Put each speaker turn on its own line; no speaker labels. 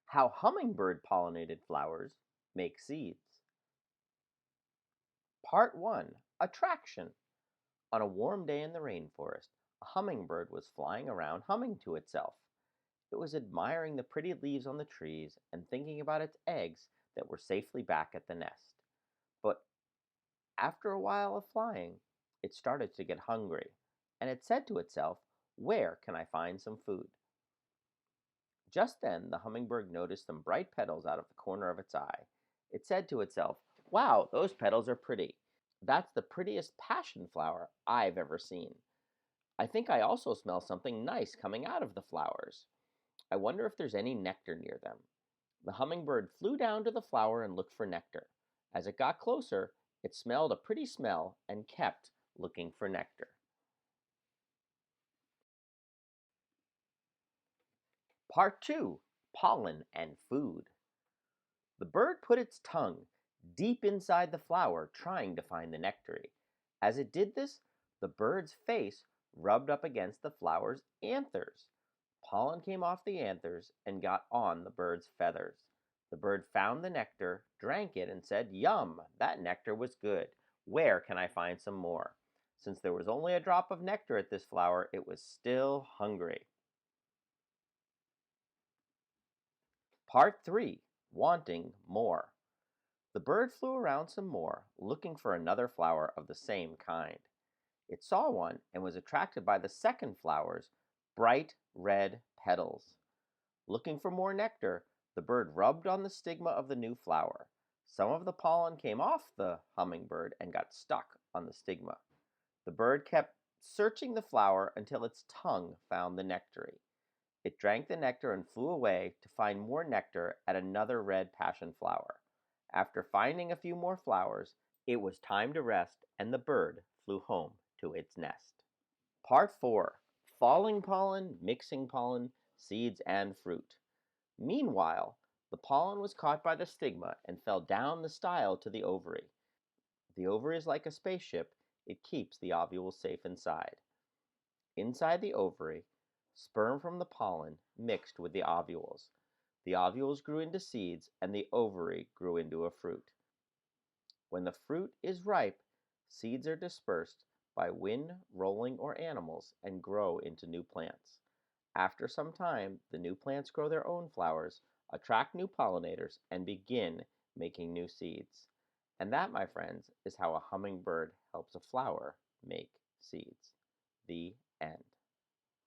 How hummingbird pollinated flowers make seeds. Part 1. Attraction. On a warm day in the rainforest, a hummingbird was flying around humming to itself. It was admiring the pretty leaves on the trees and thinking about its eggs that were safely back at the nest. But after a while of flying, it started to get hungry, and it said to itself, "Where can I find some food?" Just then, the hummingbird noticed some bright petals out of the corner of its eye. It said to itself, "Wow, those petals are pretty. That's the prettiest passion flower I've ever seen. I think I also smell something nice coming out of the flowers. I wonder if there's any nectar near them." The hummingbird flew down to the flower and looked for nectar. As it got closer, it smelled a pretty smell and kept looking for nectar. Part 2. Pollen and Food. The bird put its tongue deep inside the flower, trying to find the nectar. As it did this, the bird's face rubbed up against the flower's anthers. Pollen came off the anthers and got on the bird's feathers. The bird found the nectar, drank it, and said, "Yum, that nectar was good. Where can I find some more?" Since there was only a drop of nectar at this flower, it was still hungry. Part 3. Wanting More. The bird flew around some more, looking for another flower of the same kind. It saw one and was attracted by the second flower's bright red petals. Looking for more nectar, the bird rubbed on the stigma of the new flower. Some of the pollen came off the hummingbird and got stuck on the stigma. The bird kept searching the flower until its tongue found the nectar. It drank the nectar and flew away to find more nectar at another red passion flower. After finding a few more flowers, it was time to rest, and the bird flew home to its nest. Part 4. Falling pollen, mixing pollen, seeds, and fruit. Meanwhile, the pollen was caught by the stigma and fell down the style to the ovary. The ovary is like a spaceship, it keeps the ovules safe inside. Inside the ovary, sperm from the pollen mixed with the ovules. The ovules grew into seeds, and the ovary grew into a fruit. When the fruit is ripe, seeds are dispersed by wind, rolling, or animals and grow into new plants. After some time, the new plants grow their own flowers, attract new pollinators, and begin making new seeds. And that, my friends, is how a hummingbird helps a flower make seeds. The end.